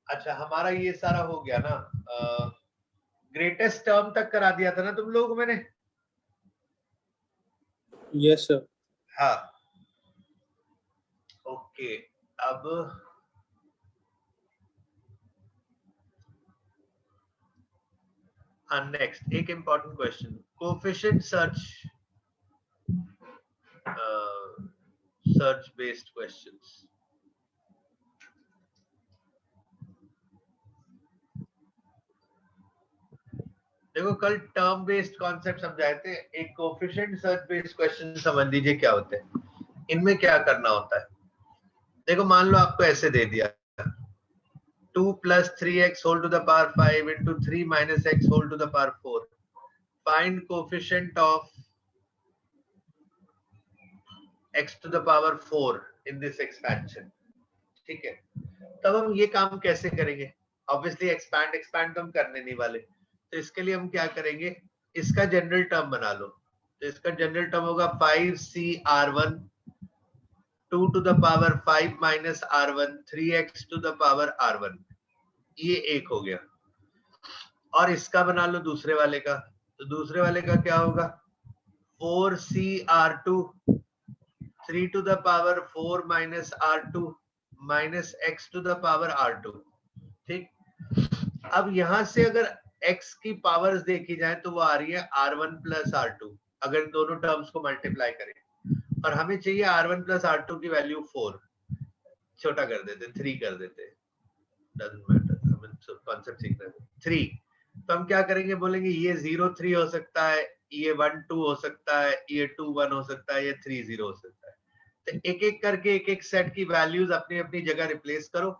अच्छा हमारा ये सारा हो गया ना, ग्रेटेस्ट टर्म तक करा दिया था ना तुम लोग मैंने? Yes sir. हाँ ओके। अब नेक्स्ट एक important question, coefficient search based questions. देखो कल टर्म बेस्ड कॉन्सेप्ट समझाए थे, एक कोफिशिएंट सर्च बेस्ड क्वेश्चन समझ लीजिए क्या होते हैं। इनमें क्या करना होता है, देखो मान लो आपको ऐसे दे दिया 2 plus 3x whole to the power 5 into 3 minus x whole to the power 4. Find coefficient of x to the power 4 in this expansion. ठीक है, तब हम ये काम कैसे करेंगे? ऑब्वियसली एक्सपैंड तो हम करने नहीं वाले, तो इसके लिए हम क्या करेंगे, इसका जनरल टर्म बना लो। तो इसका जनरल टर्म होगा 5c(r1) 2 to the power 5 minus r1 3x to the power r1, ये एक हो गया। और इसका बना लो दूसरे वाले का, तो दूसरे वाले का क्या होगा 4c(r2) 3 to the power 4 minus r2 minus x to the power r2। ठीक, अब यहां से अगर x की पावर्स देखी जाए तो वो आ रही है r1 plus r2, अगर दोनों टर्म्स को मल्टीप्लाई करें, और हमें चाहिए r1 plus r2 की वैल्यू 4, छोटा कर देते 3 कर देते, डजंट मैटर, हमें कांसेप्ट सीखना है 3। तो हम क्या करेंगे, बोलेंगे ये 0 3 हो सकता है, ये 1 2 हो सकता है, ये 2 1 हो सकता है, ये 3 0 हो सकता है। तो एक एक करके एक एक सेट की वैल्यूज अपनी अपनी जगह रिप्लेस करो,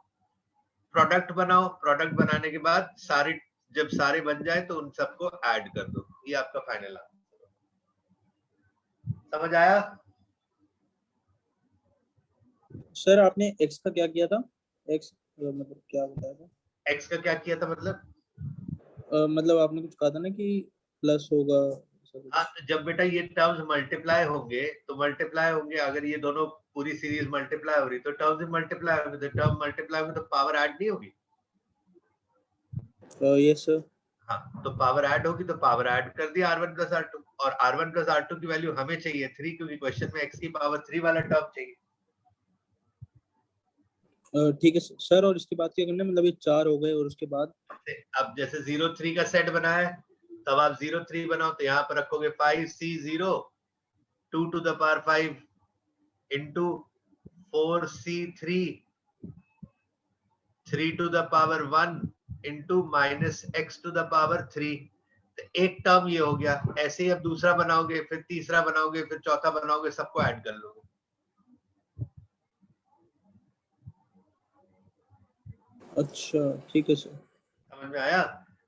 प्रोडक्ट बनाओ, प्रोडक्ट बनाने के बाद सारे जब सारे बन जाए तो उन सबको ऐड कर दो, ये आपका फाइनल आंसर। समझ आया? सर आपने x का क्या किया था? x मतलब क्या बताया था? x का क्या किया था मतलब? मतलब आपने कुछ कहा था ना कि प्लस होगा। हाँ, जब बेटा ये टर्म्स मल्टीप्लाई होंगे तो मल्टीप्लाई होंगे, अगर ये दोनों पूरी सीरीज मल्टीप्लाई हो रही तो टर्म्स मल्टीप्लाई होंगे, तो टर्म मल्टीप्लाई होंगे तो पावर ऐड नहीं होगी? Yes sir. हाँ, तो पावर ऐड होगी तो पावर ऐड कर दिया r1 plus r2, और r1 plus r2 की वैल्यू हमें चाहिए 3, क्योंकि क्वेश्चन में x की पावर 3 वाला टर्म चाहिए। ठीक है सर, और इसके बाद क्या करना है? मतलब ये 4 हो गए और उसके बाद अब जैसे 0 3 का सेट बना है, तब आप 0 3 बनाओ तो यहाँ पर रखोगे 5c0 2 to the power 5 into 4c3 3 to the power 1 into minus x to the power 3। तो एक टर्म ये हो गया, ऐसे ही अब दूसरा बनाओगे, फिर तीसरा बनाओगे, फिर चौथा बनाओगे, सबको ऐड कर लोगे। अच्छा ठीक है सर। समझ में आया?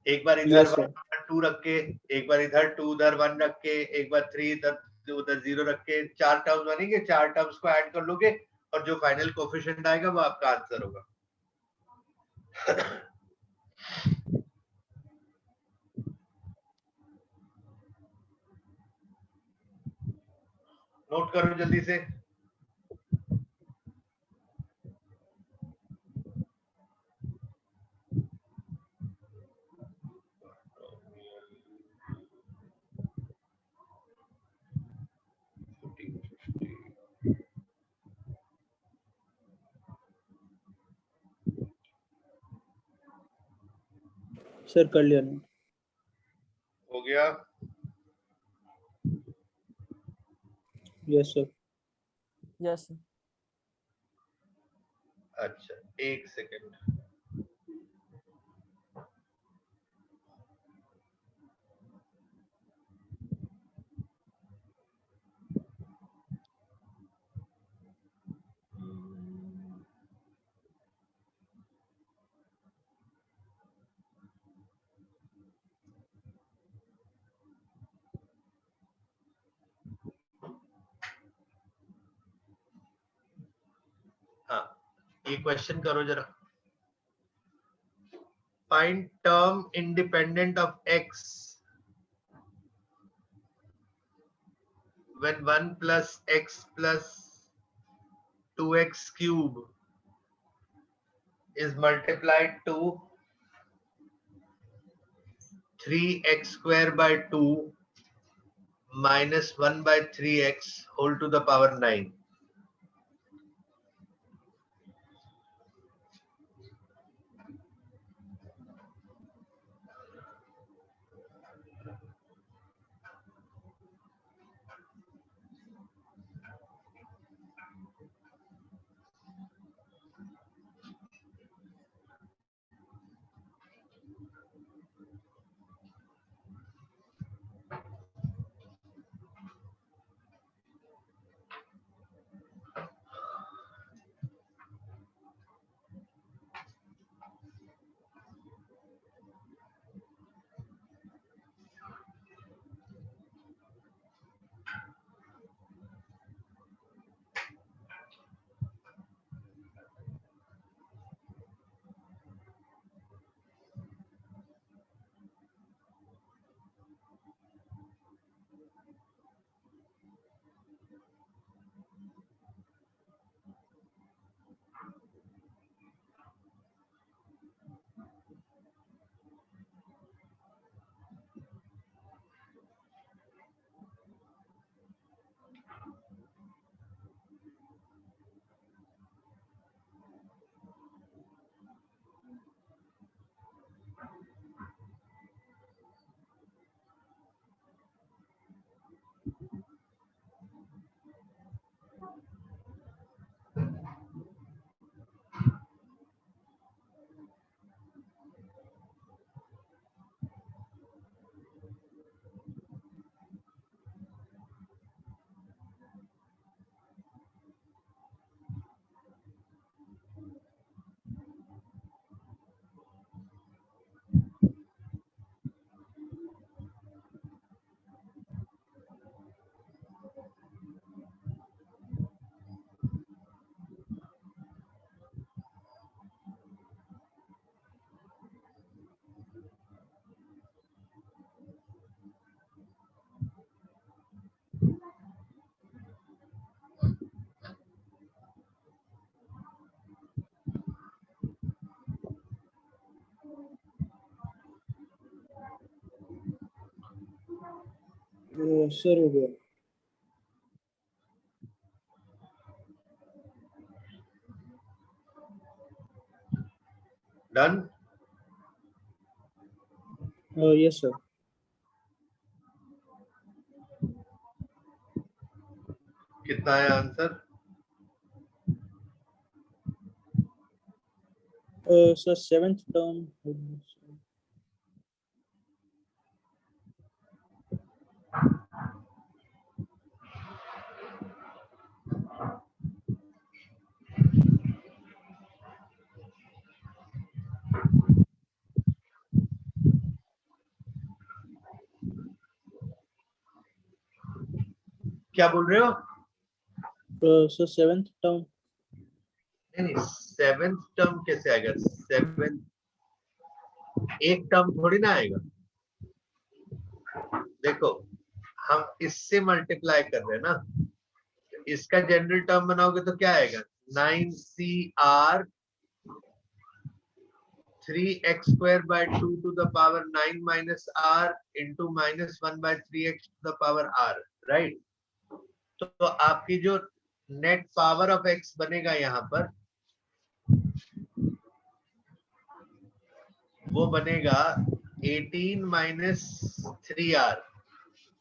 एक बार इधर 1 2 रख के, एक बार इधर 2 उधर 1 रख के, एक बार 3 इधर उधर 0 रख के, 4 टर्म्स बनेंगे, 4 टर्म्स को ऐड कर लोगे और जो फाइनल कोफिशिएंट आएगा वो आपका आंसर होगा। नोट करो जल्दी से। सर कर लिया ना? हो गया? Yes sir. यस। अच्छा एक सेकंड, हाँ ये क्वेश्चन करो जरा। Find term independent of x when 1 plus x plus 2x cube is multiplied to 3x square by 2 minus 1 by 3x whole to the power 9. Sir हो गया। Done? Yes sir. कितना है आंसर? Sir 7th term. क्या बोल रहे हो? Sir 7th term. नहीं, 7th term कैसे आएगा? 7 एक टर्म थोड़ी ना आएगा। देखो, हम इससे मल्टीप्लाई कर रहे हैं ना, इसका जनरल टर्म बनाओगे तो क्या आएगा? 9CR 3x square by 2 to the power 9 minus r into minus 1 by 3x to the power r, right? तो आपकी जो नेट पावर ऑफ x बनेगा यहाँ पर, वो बनेगा 18 माइनस 3r,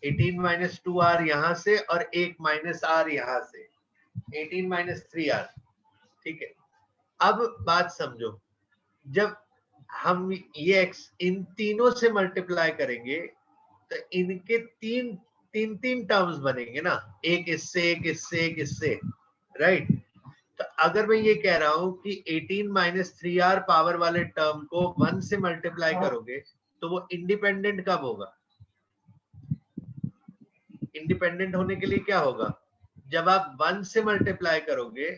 18 माइनस 2r यहाँ से और 1 माइनस r यहाँ से, 18 माइनस 3r। ठीक है, अब बात समझो, जब हम ये x इन तीनों से मल्टीप्लाई करेंगे तो इनके तीन टर्म्स बनेंगे ना, एक इससे, एक इससे, एक इससे, राइट? तो अगर मैं ये कह रहा हूं कि 18 माइनस 3r पावर वाले टर्म को 1 से मल्टीप्लाई करोगे तो वो इंडिपेंडेंट कब होगा? इंडिपेंडेंट होने के लिए क्या होगा? जब आप 1 से मल्टीप्लाई करोगे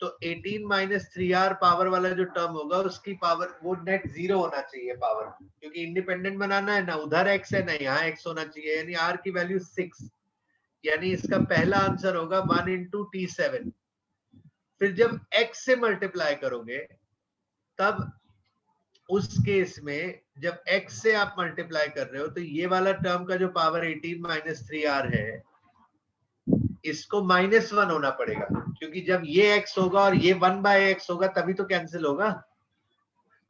तो 18 माइनस 3r पावर वाला जो टर्म होगा उसकी पावर वो नेट 0 होना चाहिए पावर, क्योंकि इंडिपेंडेंट बनाना है ना, उधर x है ना यहाँ x होना चाहिए, यानी r की वैल्यू 6, यानी इसका पहला आंसर होगा 1 into t7। फिर जब x से मल्टीप्लाई करोगे तब उस केस में जब x से आप मल्टीप्लाई कर रहे हो तो ये वाला टर्म का जो पावर 18 माइनस 3r है इसको -1 होना पड़ेगा, क्योंकि जब ये x होगा और ये 1/x होगा तभी तो कैंसिल होगा,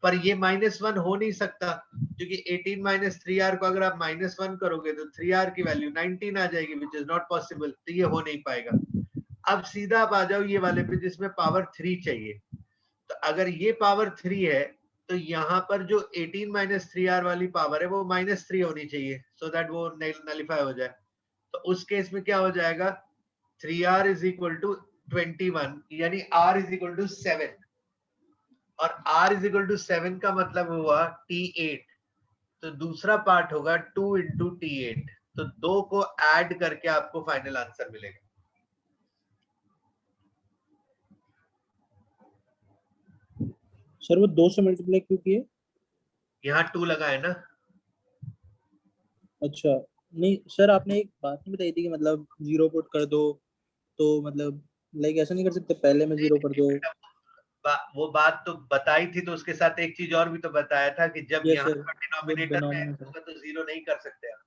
पर ये -1 हो नहीं सकता, क्योंकि 18 माइनस 3r को अगर आप -1 करोगे तो 3r की वैल्यू 19 आ जाएगी, विच इज नॉट पॉसिबल, तो ये हो नहीं पाएगा। अब सीधा आप आ जाओ ये वाले पे जिसमें पावर 3 चाहिए, तो अगर ये पावर 3 है तो यहाँ पर जो 18 माइनस 3r वाली पावर है वो -3 होनी चाहिए, सो दैट वो नलिफाई हो जाए। तो उस केस में क्या हो जाएगा, 3r इज इक्वल टू 21, यानी r इज इक्वल टू 7, और r इज इक्वल टू 7 का मतलब हुआ t8, तो दूसरा पार्ट होगा 2 इंटू t8, तो 2 को ऐड करके आपको फाइनल आंसर मिलेगा। सर वो 2 से मल्टीप्लाई क्यों किए? यहाँ 2 लगा है ना। अच्छा, नहीं सर आपने एक बात नहीं बताई थी कि मतलब 0 पुट कर दो, तो मतलब लाइक ऐसा नहीं कर सकते पहले में 0 कर दो? वो बात तो बताई थी, तो उसके साथ एक चीज और भी तो बताया था कि जब यस यहाँ सर, पर वो डिनोमिनेटर में x डिनोमिनेटर। होगा तो 0 नहीं कर सकते आप।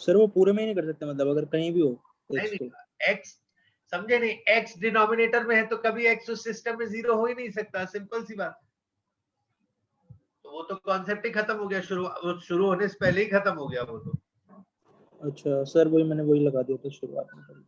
सर वो पूरे में ही नहीं कर सकते, मतलब अगर कहीं भी हो नहीं x तो? नहीं, x समझे नहीं, x डिनोमिनेटर में है तो कभी x उस सिस्टम में 0 हो ही नहीं सकता, सिंपल सी बात। तो वो तो कॉन्सेप्ट ही खत्म हो गया, शुरू होने से पहले ही खत्म हो गया वो तो। अच्छा सर, वही मैंने वही लगा दिया था शुरुआत में पहले।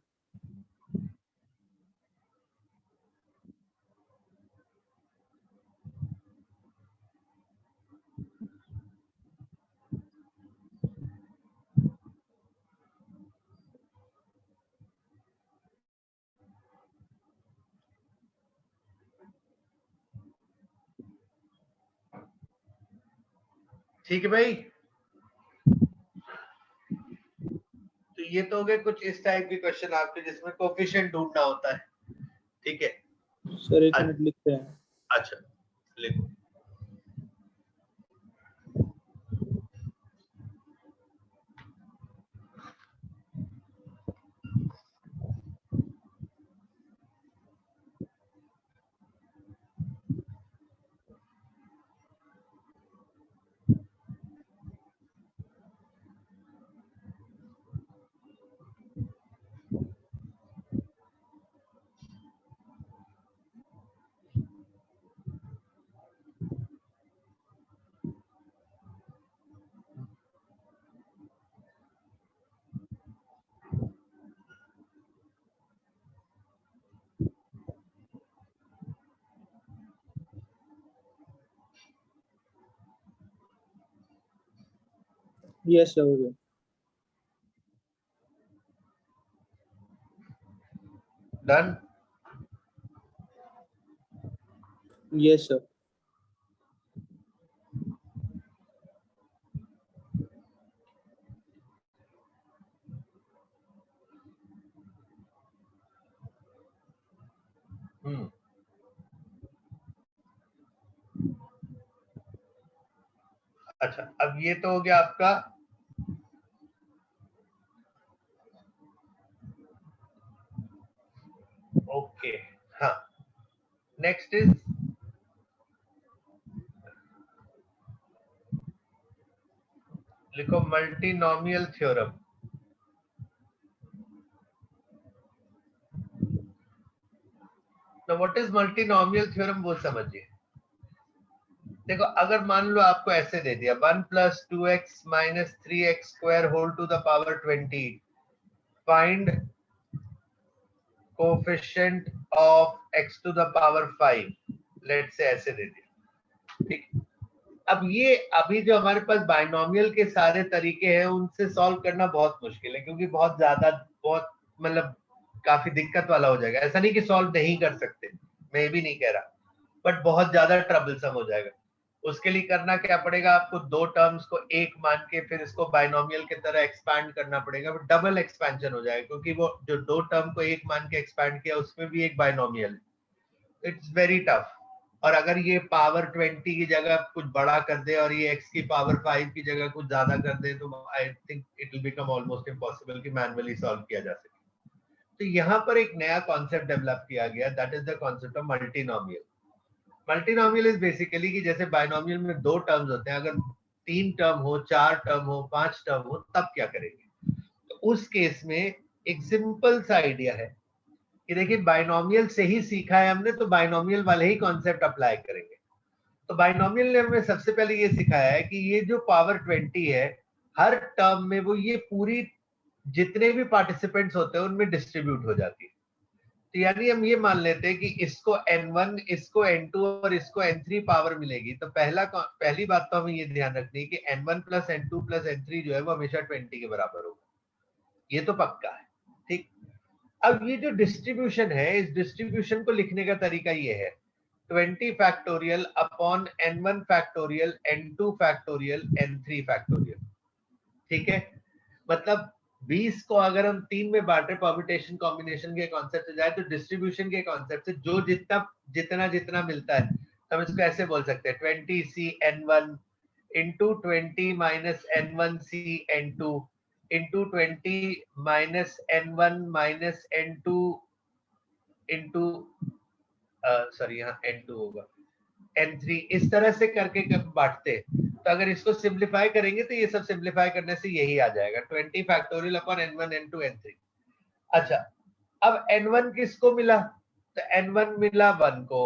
ठीक है भाई, तो ये तो हो गए कुछ इस टाइप के क्वेश्चन आपके जिसमें कोफिशिएंट ढूंढना होता है। ठीक है सर एक मिनट लिखते हैं। अच्छा लिखो। यस सर, हो गया। डन। Yes sir. अच्छा अब ये तो हो गया आपका ओके। हाँ, नेक्स्ट इज लिखो मल्टीनोमियल थ्योरम। तो व्हाट इज मल्टीनोमियल थ्योरम वो समझिए। देखो अगर मान लो आपको ऐसे दे दिया 1 + 2x - 3x² whole to the power 20, find coefficient of x to the power 5, let's say ऐसे दे दिया। ठीक, अब ये अभी जो हमारे पास बाइनोमियल के सारे तरीके हैं उनसे सॉल्व करना बहुत मुश्किल है, क्योंकि बहुत ज्यादा बहुत मतलब काफी दिक्कत वाला हो जाएगा। ऐसा नहीं कि सॉल्व नहीं कर सकते, मैं ये भी नहीं कह रहा, बट बहुत ज्यादा ट्रबलसम हो जाएगा। उसके लिए करना क्या पड़ेगा, आपको दो टर्म्स को एक मान के फिर इसको बाइनोमियल की तरह एक्सपैंड करना पड़ेगा, डबल एक्सपेंशन हो जाएगा, क्योंकि वो जो दो टर्म को एक मान के एक्सपैंड किया उसमें भी एक बाइनोमियल, इट्स वेरी टफ। और अगर ये पावर 20 की जगह कुछ बड़ा कर दे और ये x की पावर 5 की जगह कुछ ज्यादा कर दे तो I think it will become almost impossible कि मैन्युअली सॉल्व किया जा सके। तो यहाँ पर एक नया कॉन्सेप्ट डेवलप किया गया, that is the concept of multinomial. Multinomial is basically कि जैसे बाइनोमियल में 2 टर्म्स होते हैं, अगर 3 टर्म हो, 4 टर्म हो, 5 टर्म हो, तब क्या करेंगे? तो उस केस में एक सिंपल सा आइडिया है कि देखिए बाइनोमियल से ही सीखा है हमने, तो बाइनोमियल वाले ही कॉन्सेप्ट अप्लाई करेंगे। तो बाइनोमियल ने हमें सबसे पहले ये सिखाया है कि ये जो पावर 20 है, हर टर्म में वो ये पूरी जितने भी पार्टिसिपेंट्स होते हैं उनमें डिस्ट्रीब्यूट हो जाती है। तो यानी हम ये मान लेते हैं कि इसको n1, इसको n2 और इसको n3 पावर मिलेगी। तो पहली बात तो हमें ये ध्यान रखनी है कि n1 plus n2 plus n3 जो है वो हमेशा 20 के बराबर होगा, ये तो पक्का है। ठीक, अब ये जो डिस्ट्रीब्यूशन है, इस डिस्ट्रीब्यूशन को लिखने का तरीका ये है 20 factorial upon n1 factorial, n2 factorial, n3 factorial. ठीक है, मतलब 20 को अगर हम 3 में बांटे परम्यूटेशन कॉम्बिनेशन के कॉन्सेप्ट से जाए, तो डिस्ट्रीब्यूशन के कॉन्सेप्ट से जो जितना जितना मिलता है, तो हम इसको ऐसे बोल सकते हैं 20c n1 into 20 minus n1c n2 into 20 minus n1 minus n2 into sorry यहाँ n2 होगा n3, इस तरह से करके बांटते हैं। तो अगर इसको सिंप्लीफाई करेंगे तो ये सब सिंप्लीफाई करने से यही आ जाएगा 20 factorial upon n1 n2 n3। अच्छा, अब n1 किसको मिला? तो n1 मिला 1 को,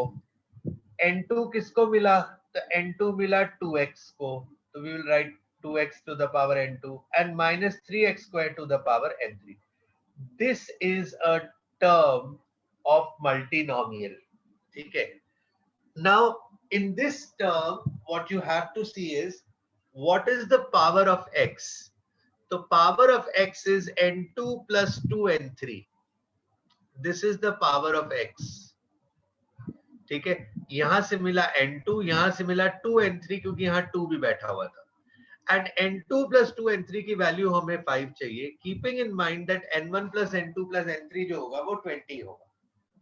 n2 किसको मिला? तो n2 मिला 2x को, तो we will write 2x to the power n2 and minus 3x square to the power n3. This is a term of multinomial. ठीक है, now in this term what you have to see is what is the power of x. So power of x is n2 plus 2 n3. This is the power of x. ठीक है, यहां से मिला n2, यहां से मिला 2 n3 क्योंकि यहां 2 भी बैठा हुआ था, एंड n2 plus 2 n3 की वैल्यू हमें 5 चाहिए, keeping in mind that n1 plus n2 plus n3 जो होगा वो 20 होगा।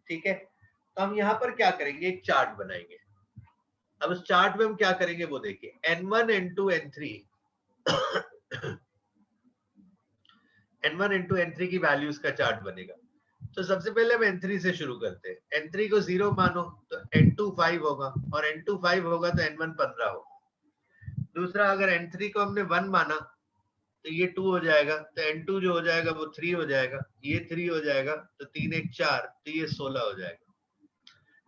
ठीक है, तो हम यहाँ पर क्या करेंगे, एक चार्ट बनाएंगे। अब उस चार्ट में हम क्या करेंगे वो देखिए, n1 n2 n3 n1 into n3 की वैल्यूज का चार्ट बनेगा। तो सबसे पहले हम n3 से शुरू करते हैं। n3 को 0 मानो तो n2 5 होगा, और n2 5 होगा तो n1 15 होगा। दूसरा, अगर n3 को हमने 1 माना तो ये 2 हो जाएगा, तो n2 जो हो जाएगा वो 3 हो जाएगा, ये 3 हो जाएगा, तो 3 1 4, तो ये 16 हो जाएगा।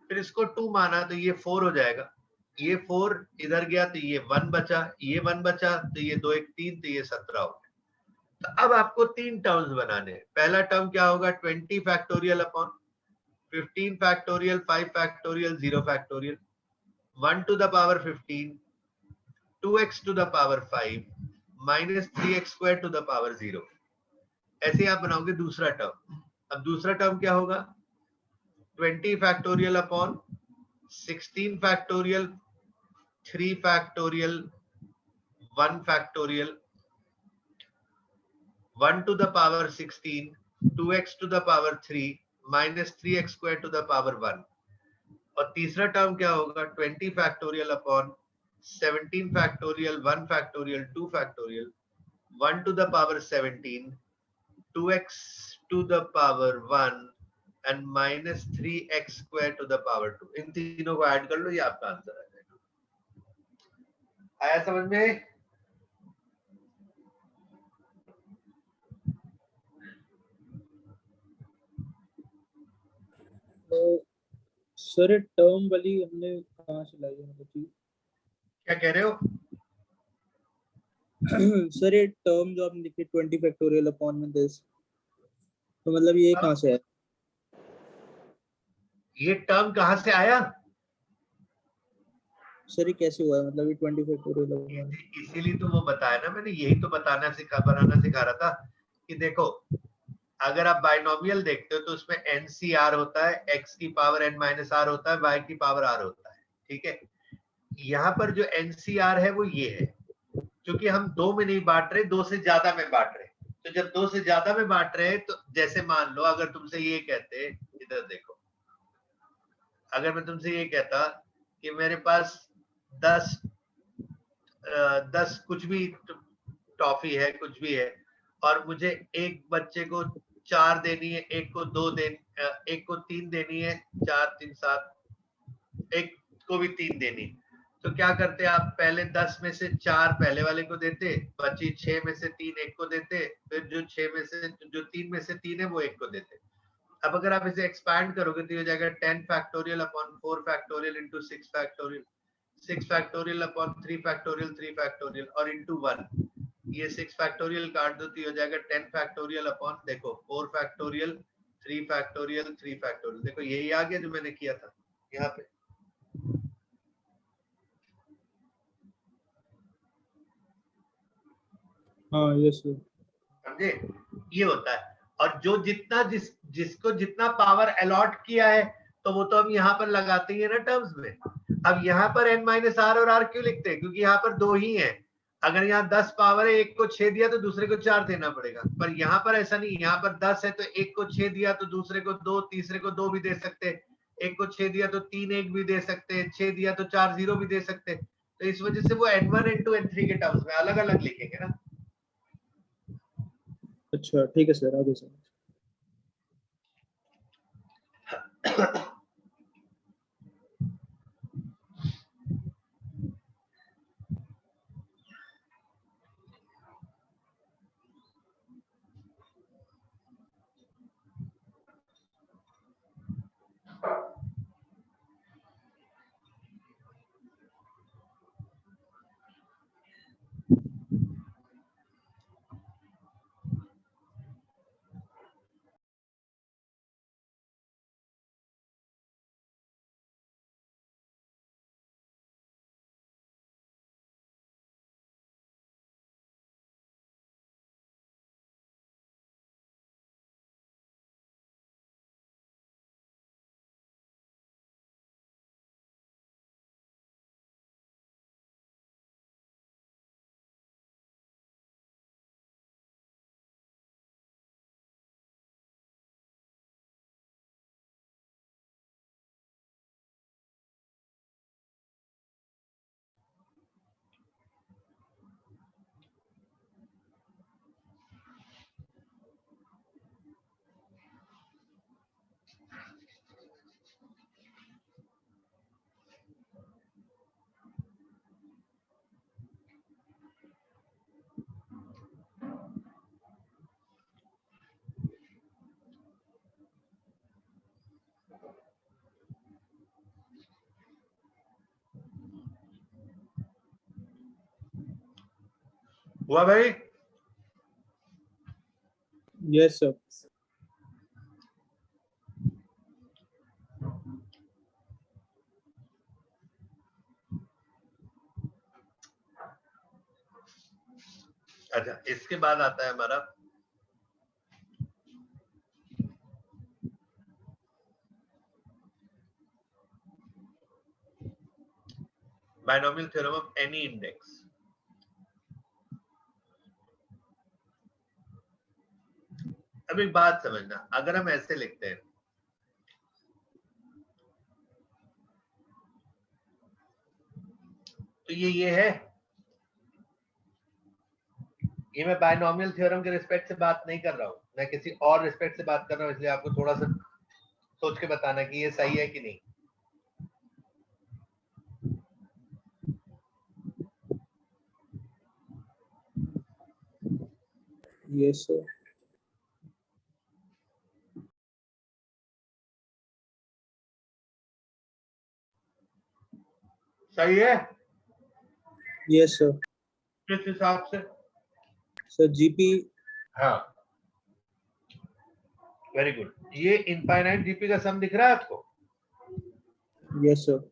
फिर इसको 2 माना तो ये 4 हो जाएगा, ये 4 इधर गया तो ये 1 बचा, ये 1 बचा, तो ये 2 1 3, तो ये 17 हो गया। तो अब आपको 3 टर्म्स बनाने हैं। पहला टर्म क्या होगा, 20 factorial upon 15 factorial, 5 factorial, 0 factorial, 1 to the power 15, 2x to the power 5 minus 3x square to the power 0। ऐसे आप बनाओगे दूसरा टर्म। अब दूसरा टर्म क्या होगा, 20 factorial upon 16 factorial, 3 factorial, 1 factorial, 1 to the power 16, 2x to the power 3 minus 3x square to the power 1। और तीसरा टर्म क्या होगा, 20 factorial upon 17 factorial, 1 factorial, 2 factorial, 1 to the power 17, 2x to the power 1 and minus 3x square to the power 2। इन तीनों को add कर लो, ये आपका answer आ जाएगा। आया समझ में? तो सर टर्म वाली हमने कहाँ से लाई है, मतलब क्या कह रहे हो? सर ये टर्म जो आपने लिखी 20 फैक्टोरियल अपॉन में दिस, तो मतलब ये कहाँ से है? ये टर्म कहाँ से आया? सर ये कैसे हुआ है, मतलब ये 20 फैक्टोरियल अपॉन, इसीलिए तो वो बताया ना मैंने, यही तो बनाना सिखा रहा था कि देखो अगर आप बाइनोमियल देखते हो तो उसमें NCR होता है, x की पावर n माइनस r होता है, y की पावर r होता है। ठीक है, यहाँ पर जो NCR है वो ये है, क्योंकि हम 2 में नहीं बांट रहे, 2 से ज्यादा में बांट रहे। तो जब 2 से ज्यादा में बांट रहे हैं, तो जैसे मान लो अगर तुमसे ये कहते, इधर देखो, अगर मैं तुमसे ये कहता कि मेरे पास 10 कुछ भी टॉफी है, कुछ भी है, और मुझे एक बच्चे को 4 देनी है, एक को 2 देनी, एक को 3 देनी है, 4 3 7, एक को भी 3 देनी, तो क्या करते आप, पहले 10 में से 4 पहले वाले को देते, बची 6 में से 3 एक को देते, फिर जो 6 में से जो 3 में से 3 है वो एक को देते। अब अगर आप इसे एक्सपैंड करोगे तो ये हो जाएगा 10 factorial upon 4 factorial into 6 factorial, 6 factorial upon 3 factorial, 3 factorial और इंटू 1। ये 6 फैक्टोरियल काट दो तो ये हो जाएगा 10 फैक्टोरियल अपॉन, देखो 4 फैक्टोरियल, 3 फैक्टोरियल, 3 फैक्टोरियल। देखो यही आ गया जो मैंने किया था यहाँ पे। हाँ यस सर। समझे, ये होता है। और जो जितना जिसको जितना पावर अलॉट किया है तो वो तो हम यहाँ पर लगाते ही है ना टर्म्स में। अब यहाँ पर n माइनस आर और आर क्यों लिखते हैं, क्योंकि यहाँ पर 2 ही है। अगर यहाँ 10 पावर है, एक को 6 दिया तो दूसरे को 4 देना पड़ेगा, पर यहाँ पर ऐसा नहीं, यहाँ पर 10 है तो एक को 6 दिया तो दूसरे को 2, तीसरे को 2 भी दे सकते, एक को 6 दिया तो 3 1 भी दे सकते, 6 दिया तो 4 0 भी दे सकते। तो इस वजह से वो n1 n2 n3 के टर्म्स में अलग अलग लिखेंगे ना। अच्छा ठीक है सर, आगे सर। हुआ भाई? Yes sir. अच्छा, इसके बाद आता है हमारा binomial theorem of any index. अब एक बात समझना, अगर हम ऐसे लिखते हैं तो ये है, ये मैं बायनोमियल थ्योरम के रिस्पेक्ट से बात नहीं कर रहा हूं, मैं किसी और रिस्पेक्ट से बात कर रहा हूं, इसलिए आपको थोड़ा सा सोच के बताना कि ये सही है कि नहीं। Yes sir. सही है यस सर। किस हिसाब से? Sir GP. हाँ, वेरी गुड। ये इनफाइनाइट जीपी का सम दिख रहा है आपको? Yes sir.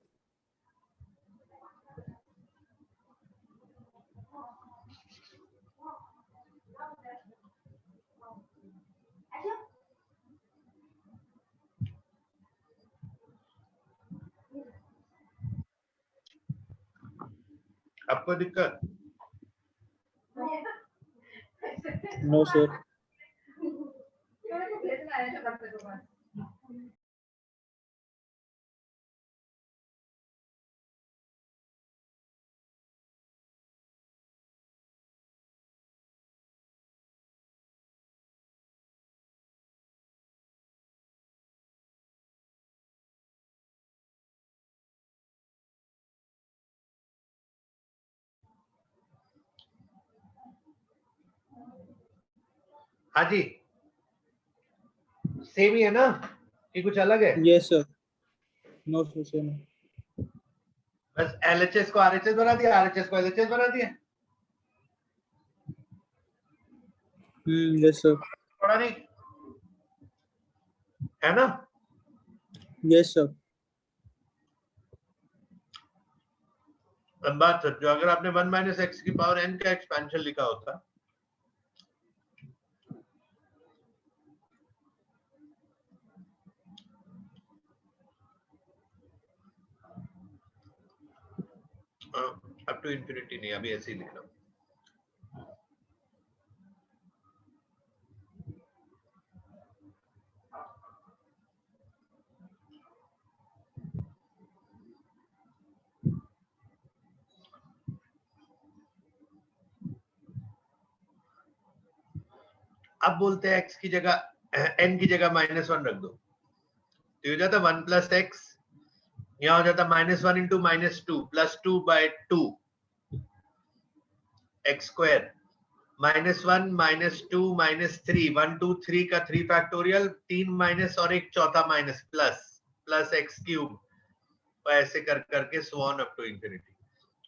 आपको दिक्कत? No sir. हाँ जी, सेम ही है ना कि कुछ अलग है? Yes sir, no sir same है। बस एलएचएस को आरएचएस बना दिया, आरएचएस को एलएचएस बना दिया। Yes sir. थोड़ा नहीं है ना? Yes sir. अब बात समझो, अगर आपने 1 माइनस एक्स की पावर n का एक्सपेंशन लिखा होता, अप टू इंफिनिटी नहीं, अभी ऐसे ही लिख रहा हूं। अब बोलते हैं x की जगह n की जगह -1 रख दो, तो हो जाता 1 प्लस एक्स, यहां हो जाता -1 इंटू -2 प्लस 2/2 एक्स स्क्वायर, -1 -2 -3 1 2 3 का 3 फैक्टोरियल, 3 माइनस और एक चौथा माइनस प्लस एक्स क्यूब, ऐसे कर करके so on up to infinity.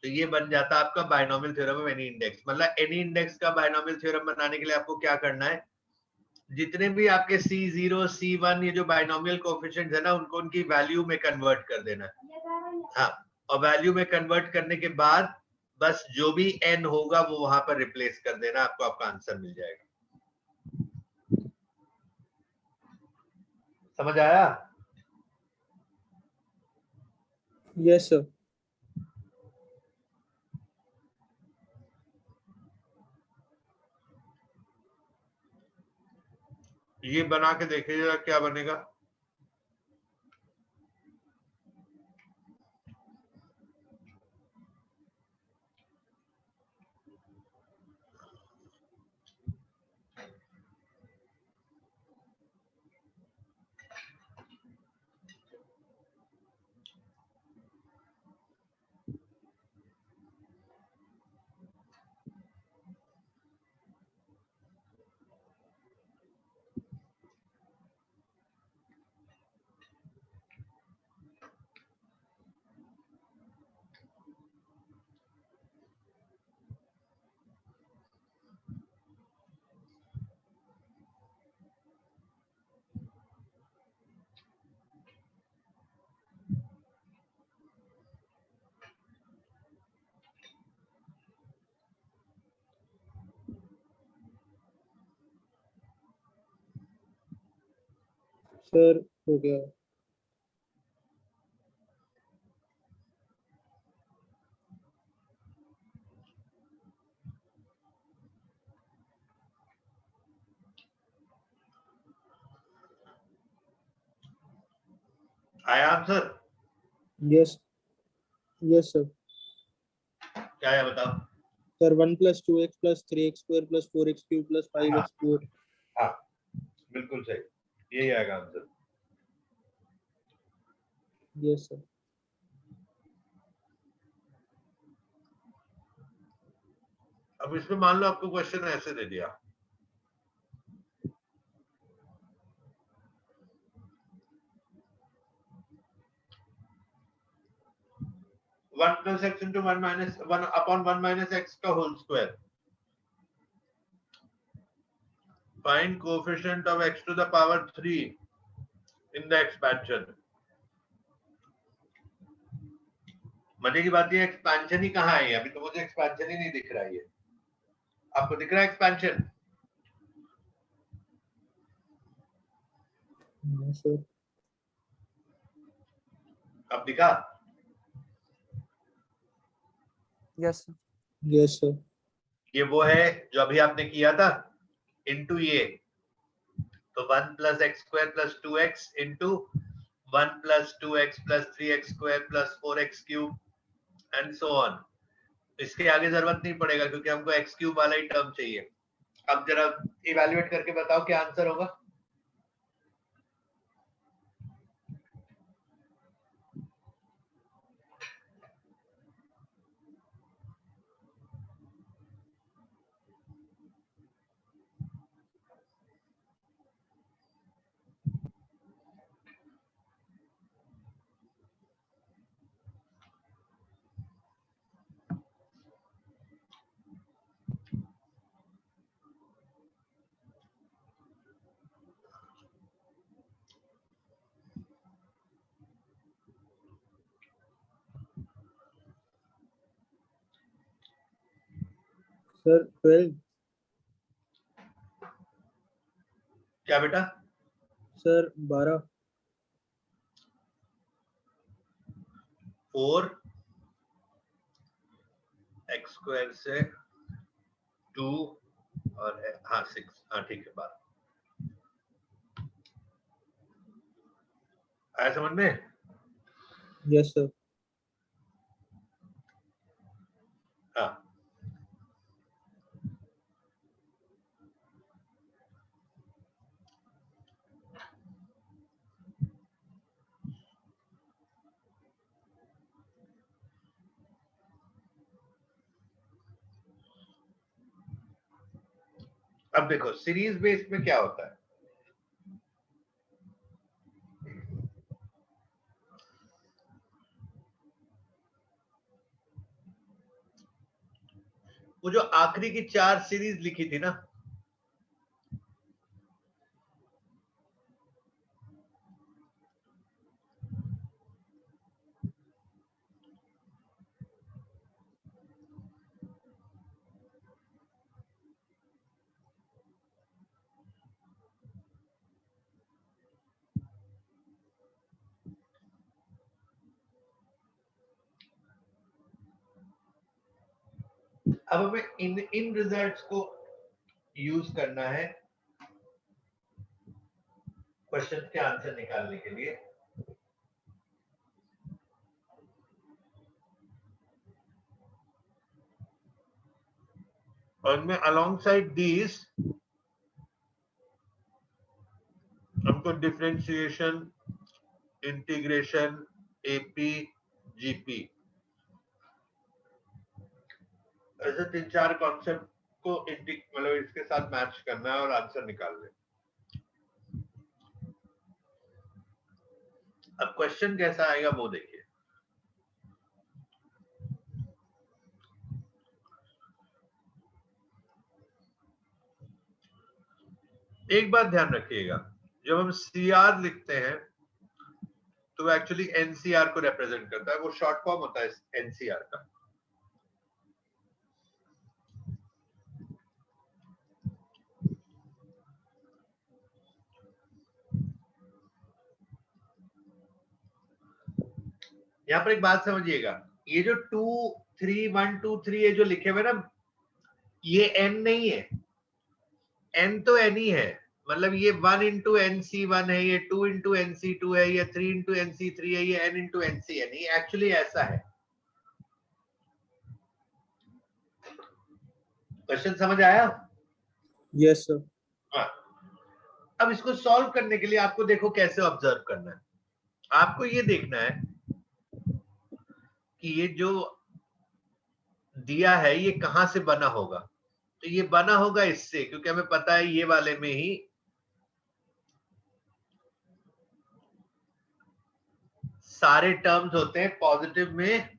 तो ये बन जाता है आपका binomial theorem of any index. मतलब एनी इंडेक्स का बायनोमियल थ्योरम बनाने के लिए आपको क्या करना है, जितने भी आपके C0 C1 ये जो बायनोमियल कोएफिशिएंट्स है ना, उनको उनकी वैल्यू में कन्वर्ट कर देना है। हाँ, और वैल्यू में कन्वर्ट करने के बाद बस जो भी n होगा वो वहां पर रिप्लेस कर देना, आपको आपका आंसर मिल जाएगा। समझ आया? Yes sir. ये बना के देखिएगा क्या बनेगा। सर हो गया। आया आंसर? Yes, yes sir. क्या है बताओ? Sir 1 + 2x + 3x square + 4x cube + हाँ 5x4। हाँ, बिल्कुल सही, यही आएगा आंसर। Yes sir. अब इसमें मान लो आपको क्वेश्चन ऐसे दे दिया, 1 + x into 1 minus 1 upon 1 minus x का whole square, find coefficient of x to the power 3 in the expansion। मजे की बात ये एक्सपेंशन ही कहाँ है, अभी तो मुझे एक्सपेंशन ही नहीं दिख रहा है। ये आपको दिख रहा है एक्सपेंशन? Yes sir. अब दिखा? Yes sir. Yes sir. ये वो है जो अभी आपने किया था इनटू ये, तो 1 + x² + 2x into 1 + 2x + 3x² + 4x³ and so on. इसके आगे जरूरत नहीं पड़ेगा क्योंकि हमको x³ वाला ही टर्म चाहिए। अब जरा इवैल्यूएट करके बताओ क्या आंसर होगा। सर 12। क्या बेटा? सर 12। 4 x स्क्वायर से 2 और हाँ 6, हाँ ठीक है, 12 आया समझ में? Yes sir. हाँ, अब देखो सीरीज बेस में क्या होता है। वो जो आखिरी की 4 सीरीज लिखी थी ना, अब हमें इन रिजल्ट्स को यूज करना है क्वेश्चन के आंसर निकालने के लिए। और मैं अलोंग साइड दीज हमको डिफरेंशिएशन, इंटीग्रेशन, एपी, जीपी ऐसे 3-4 कॉन्सेप्ट को मतलब इसके साथ मैच करना है और आंसर निकालना है। अब क्वेश्चन कैसा आएगा वो देखिए। एक बात ध्यान रखिएगा, जब हम सीआर लिखते हैं तो एक्चुअली एनसीआर को रिप्रेजेंट करता है, वो शॉर्ट फॉर्म होता है एनसीआर का। यहाँ पर एक बात समझिएगा, ये जो 2 3 1 2 3 ये जो लिखे हुए ना, ये n नहीं है, n तो n ही है, मतलब ये 1 इंटू NC1 है, ये 2 इंटू NC2 है, ये 3 इंटू NC3 है, ये n इंटू NCn, ये एक्चुअली ऐसा है। क्वेश्चन समझ आया? Yes sir. हाँ। अब इसको सॉल्व करने के लिए आपको देखो कैसे ऑब्जर्व करना है। आपको ये देखना है कि ये जो दिया है ये कहां से बना होगा। तो ये बना होगा इससे, क्योंकि हमें पता है ये वाले में ही सारे टर्म्स होते हैं, पॉजिटिव में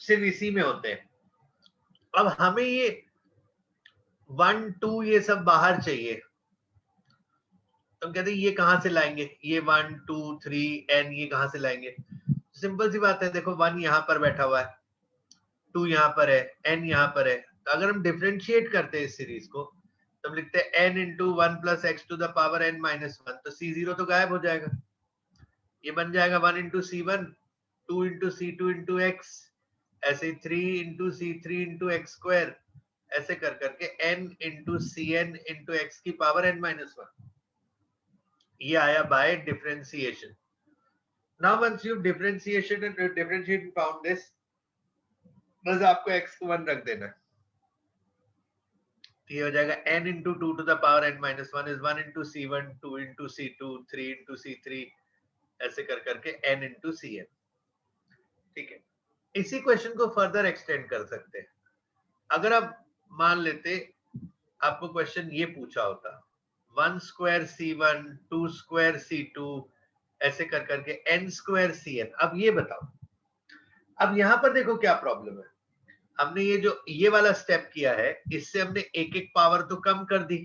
सिर्फ इसी में होते हैं। अब हमें ये 1 2 ये सब बाहर चाहिए, तो हम कहते हैं ये कहां से लाएंगे, ये 1 2 3 n ये कहां से लाएंगे। सिंपल सी बात है, देखो 1 यहां पर बैठा हुआ है, 2 यहां पर है, n यहां पर है। तो अगर हम डिफरेंशिएट करते हैं इस सीरीज को तो हम लिखते हैं n into 1 plus x to the power n minus 1, तो c0 तो गायब हो जाएगा, ये बन जाएगा 1 into c1, 2 into c2 into x, ऐसे 3 into c3 into x square, ऐसे कर करके n into cn into x की पावर n माइनस 1, ये आया by differentiation. Now once you differentiation and differentiate found this, बस आपको x को 1 रख देना है, ये हो जाएगा n into 2 to the power n minus 1 is 1 into c1, 2 into c2, 3 into c3, ऐसे कर करके n इंटू cn। ठीक है, इसी क्वेश्चन को फर्दर एक्सटेंड कर सकते हैं। अगर आप मान लेते आपको क्वेश्चन ये पूछा होता 1 स्क्वायर c1, 2 स्क्वायर c2, ऐसे कर करके n स्क्वायर cn। अब ये बताओ, अब यहां पर देखो क्या प्रॉब्लम है, हमने ये जो ये वाला स्टेप किया है, इससे हमने एक एक पावर तो कम कर दी।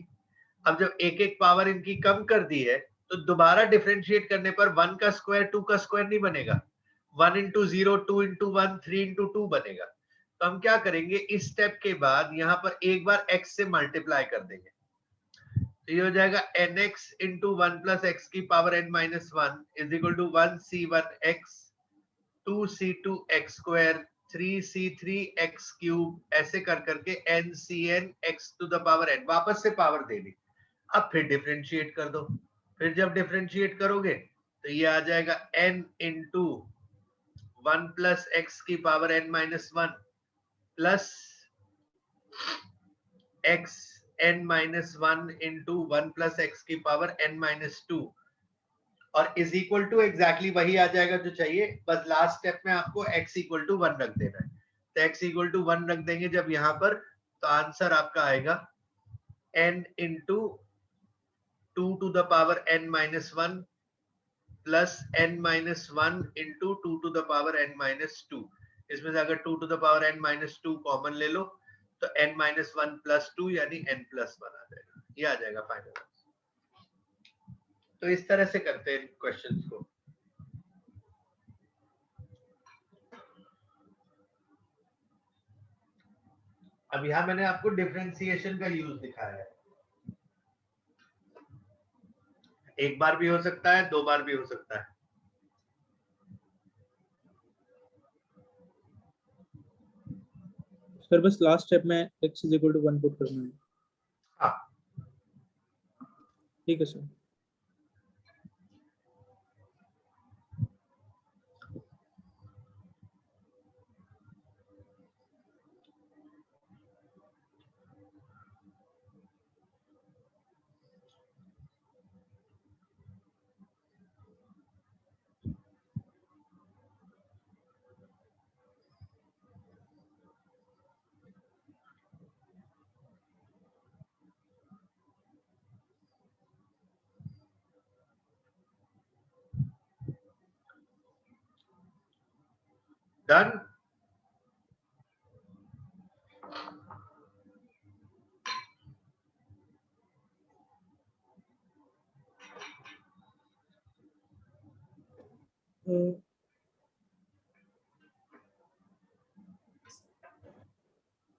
अब जब एक एक पावर इनकी कम कर दी है तो दोबारा डिफरेंशिएट करने पर 1 का स्क्वायर 2 का स्क्वायर नहीं बनेगा, 1 इंटू 0, 2 इंटू 1, 3 इंटू 2 बनेगा। तो हम क्या करेंगे, इस स्टेप के बाद यहाँ पर एक बार x से मल्टीप्लाई कर देंगे, तो ये हो जाएगा nx इंटू 1 प्लस एक्स की power n minus 1 is equal to 1c1x 2c2x square 3c3x cube, ऐसे कर करके ncn x to the power n, वापस से पावर दे दी। अब फिर डिफरेंशिएट कर दो, फिर जब डिफरेंशिएट करोगे तो ये आ जाएगा n इंटू 1 प्लस एक्स की power n minus 1 plus x n minus 1 into 1 plus x की पावर n माइनस 2, और इज इक्वल टू एग्जैक्टली वही आ जाएगा जो चाहिए, बस लास्ट स्टेप में आपको x इक्वल टू 1 रख देना है। तो x इक्वल टू 1 रख देंगे जब यहाँ पर, तो आंसर आपका आएगा n into 2 to the power n minus 1 plus n minus 1 into 2 to the power n minus 2। इसमें से अगर 2 to the power n minus 2 common ले लो तो n माइनस 1 प्लस 2 यानी n प्लस 1 आ जाएगा, ये आ जाएगा फाइनल। तो इस तरह से करते हैं क्वेश्चंस को। अब यहां मैंने आपको डिफरेंशिएशन का यूज दिखाया है, एक बार भी हो सकता है, दो बार भी हो सकता है। सर बस लास्ट स्टेप में x is equal to 1 put करना है। हाँ, ठीक है सर। डन।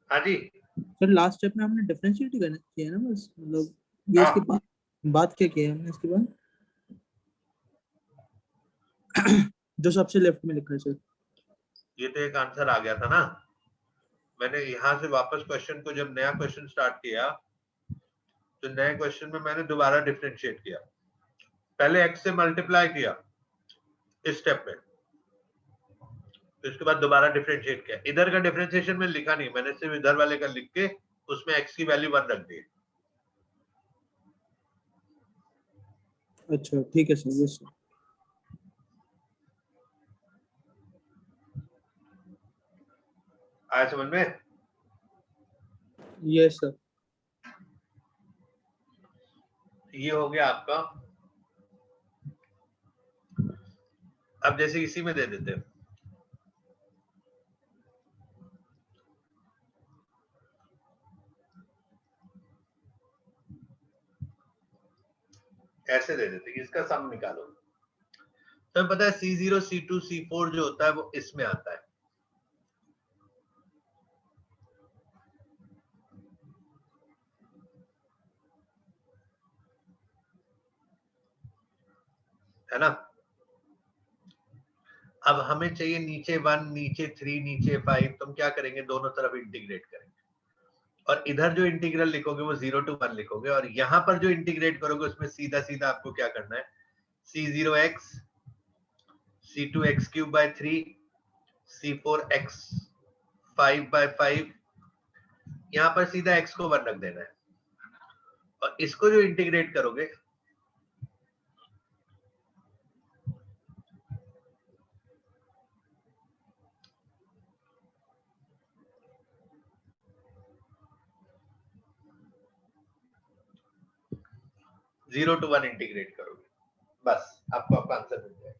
हाँ जी, सर लास्ट स्टेप में हमने डिफरेंशिएट ही करना किया है ना बस, मतलब ये हाँ, इसके बाद बात क्या किया है हमने इसके बाद? जो सबसे लेफ्ट में लिखा है सर। ये तो एक आंसर आ गया था ना। मैंने यहां से वापस क्वेश्चन को, जब नया क्वेश्चन स्टार्ट किया तो नए क्वेश्चन में मैंने दोबारा डिफरेंशिएट किया, पहले x से मल्टीप्लाई किया इस स्टेप में, तो इसके बाद दोबारा डिफरेंशिएट किया। इधर का डिफरेंशिएशन में लिखा नहीं, मैंने सिर्फ इधर वाले का लिख के उसमें x की वैल्यू 1 रख दी। अच्छा ठीक है सर, यस सर। आया समझ में? Yes sir. ये हो गया आपका। अब जैसे इसी में दे देते हैं, ऐसे दे देते हैं, इसका सम निकालो। तो पता है C0 C2 C4 जो होता है वो इसमें आता है, है ना। अब हमें चाहिए नीचे 1, नीचे 3, नीचे 5, तो हम क्या करेंगे, दोनों तरफ इंटीग्रेट करेंगे, और इधर जो इंटीग्रल लिखोगे वो 0 to 1 लिखोगे, और यहां पर जो इंटीग्रेट करोगे उसमें सीधा सीधा आपको क्या करना है, C0x C2x cube by 3 C4x 5 by 5, यहाँ पर सीधा x को 1 रख देना है, और इसको जो इंटीग्रेट करोगे, जीरो टू वन इंटीग्रेट करोगे, बस आपको आपका आंसर मिल जाएगा।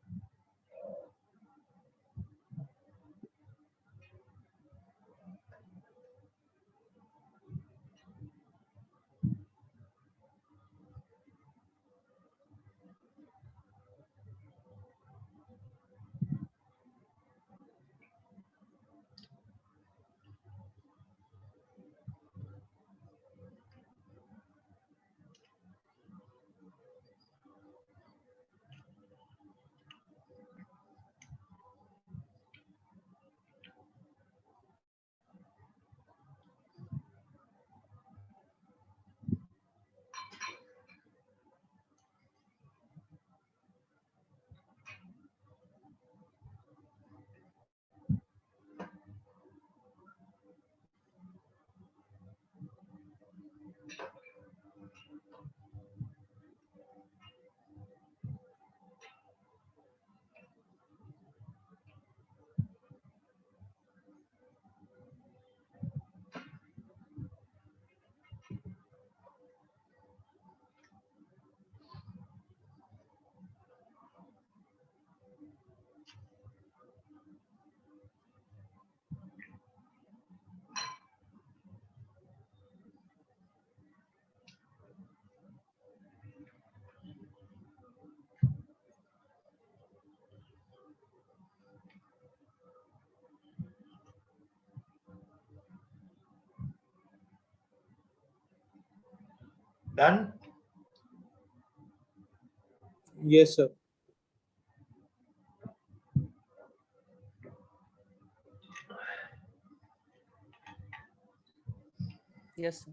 Done. Yes sir. Yes sir.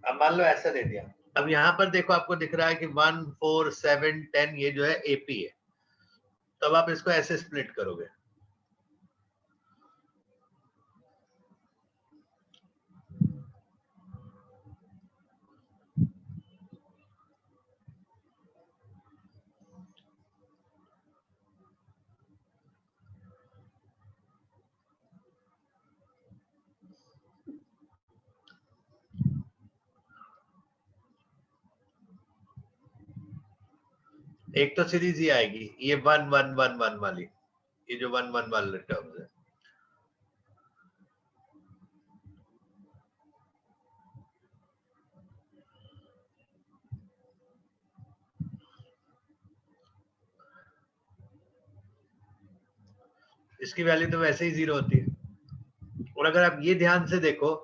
अब मान लो ऐसा दे दिया। अब यहाँ पर देखो आपको दिख रहा है कि 1 4 7 10 ये जो है एपी है, तो अब आप इसको ऐसे स्प्लिट करोगे। एक तो सीरीज ही आएगी, ये 1 1 1 1 वाली, ये जो 1 1 वाले टर्म्स है। इसकी वैल्यू तो वैसे ही 0 होती है। और अगर आप ये ध्यान से देखो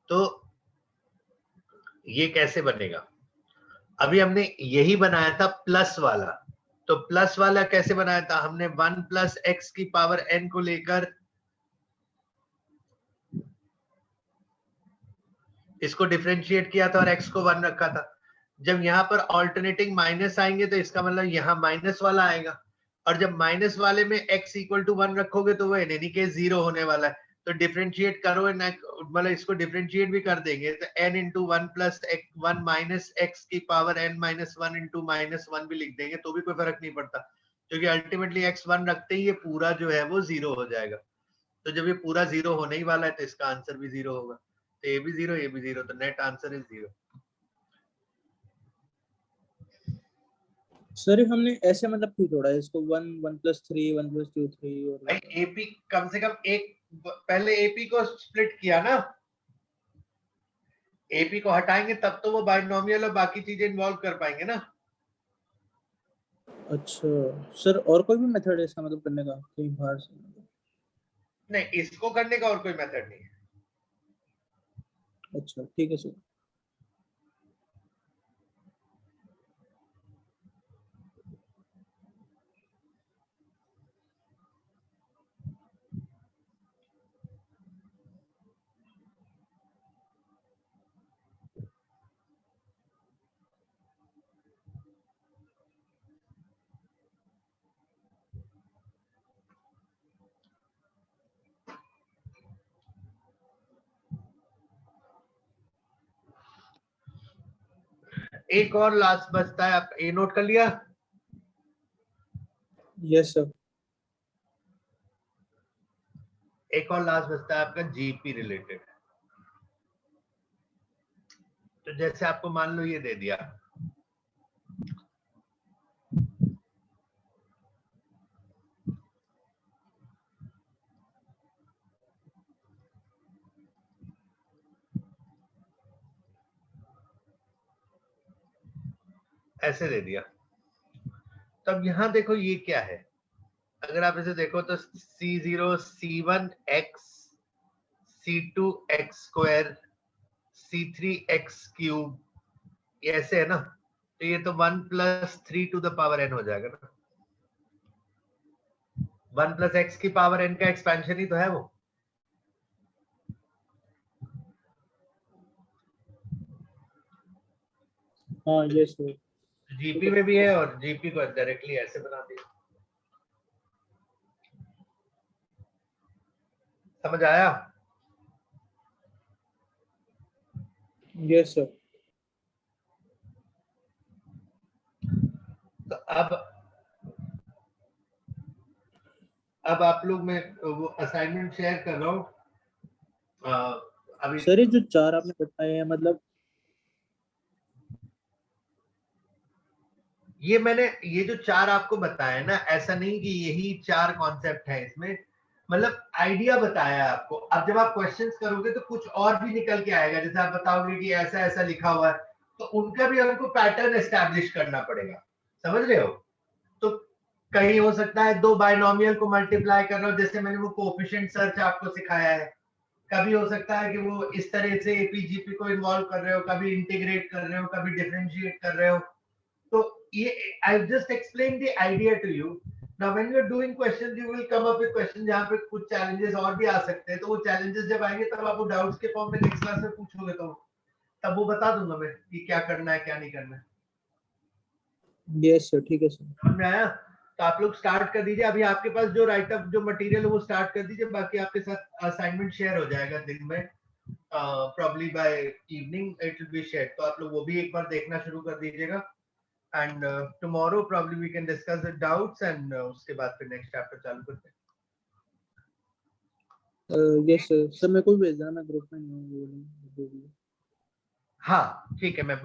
तो ये कैसे बनेगा, अभी हमने यही बनाया था प्लस वाला, तो प्लस वाला कैसे बनाया था, हमने 1 प्लस एक्स की पावर n को लेकर इसको डिफरेंशिएट किया था और x को 1 रखा था। जब यहाँ पर ऑल्टरनेटिंग माइनस आएंगे तो इसका मतलब यहाँ माइनस वाला आएगा, और जब माइनस वाले में x इक्वल टू 1 रखोगे तो वो इन एनी केस 0 होने वाला है। तो डिफरेंशिएट करो, मतलब इसको डिफरेंशिएट भी कर देंगे तो n into 1 plus 1 minus x की power n minus 1 into minus 1 भी लिख देंगे तो भी कोई फर्क नहीं पड़ता, क्योंकि अल्टीमेटली x 1 रखते ही ये पूरा जो है वो 0 हो जाएगा। तो जब ये पूरा 0 होने ही वाला है तो इसका आंसर भी 0 होगा, तो ये भी 0 ये भी 0, तो नेट आंसर इज 0। सर हमने ऐसे मतलब क्यों जोड़ा है इसको 1 1 प्लस 3 1 प्लस 2 3 और भाई एपी कम से कम एक, पहले एपी को स्प्लिट किया ना, एपी को हटाएंगे तब तो वो बाइनोमियल और बाकी चीजें इन्वॉल्व कर पाएंगे ना। अच्छा सर, और कोई भी मेथड है इसका मतलब करने का कहीं बाहर से? नहीं, इसको करने का और कोई मेथड नहीं है। अच्छा ठीक है सर। एक और लास्ट बचता है, आप ये नोट कर लिया। Yes sir. एक और लास्ट बचता है आपका जीपी रिलेटेड। तो जैसे आपको मान लो ये दे दिया, ऐसे दे दिया, तब यहां देखो ये क्या है, अगर आप इसे देखो तो C0 C1 x C2 x square C3 x cube, ये ऐसे है ना, तो ये तो 1 plus 3 to the power n हो जाएगा ना। 1 प्लस एक्स की पावर n का एक्सपेंशन ही तो है वो। हाँ यस सर। जीपी में भी है और जीपी को डायरेक्टली ऐसे बना दिया। समझ आया? Yes sir. तो अब आप लोग, मैं वो असाइनमेंट शेयर कर रहा हूँ अभी। सर ये जो चार आपने बताए हैं मतलब ये मैंने ये जो 4 आपको बताया ना, ऐसा नहीं कि यही 4 कॉन्सेप्ट है इसमें, मतलब आइडिया बताया आपको। अब जब आप क्वेश्चंस करोगे तो कुछ और भी निकल के आएगा, जैसे आप बताओगे कि ऐसा ऐसा लिखा हुआ है, तो उनका भी हमको पैटर्न एस्टैब्लिश करना पड़ेगा, समझ रहे हो? तो कहीं हो सकता है 2 बायनोमियल को मल्टीप्लाई कर रहा हो, जैसे मैंने वो कोएफिशिएंट सर्च आपको सिखाया है। कभी हो सकता है कि वो इस तरह से एपीजीपी को इन्वॉल्व कर रहे हो, कभी इंटीग्रेट कर रहे हो, कभी डिफरेंशिएट कर रहे हो। तो ये I just explain the idea to you. Now when you are doing questions you will come up with question जहां पे कुछ चैलेंजेस और भी आ सकते हैं, तो वो चैलेंजेस जब आएंगे तब आप वो डाउट्स के फॉर्म में नेक्स्ट क्लास में पूछोगे तो तब वो बता दूंगा मैं कि क्या करना है क्या नहीं करना है। यस सर, ठीक है सर। समझ में आया? तो आप लोग स्टार्ट कर दीजिए, अभी आपके पास जो राइटअप जो मटेरियल है वो स्टार्ट कर दीजिए, बाकी आपके साथ असाइनमेंट शेयर हो जाएगा दिन में, probably by evening it will be share, तो आप लोग वो भी एक बार देखना शुरू कर दीजिएगा। And tomorrow probably we can discuss the doubts and उसके बाद फिर नेक्स्ट चैप्टर चालू करते हैं। यस सर, सर मेरे को भी भेजना, मैं ग्रुप में नहीं हूँ जो भी। हाँ ठीक है, मैं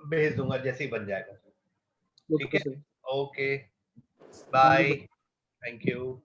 भेज दूंगा जैसे ही बन जाएगा। ठीक ओके है, sir. Okay, thank bye, you. Thank you.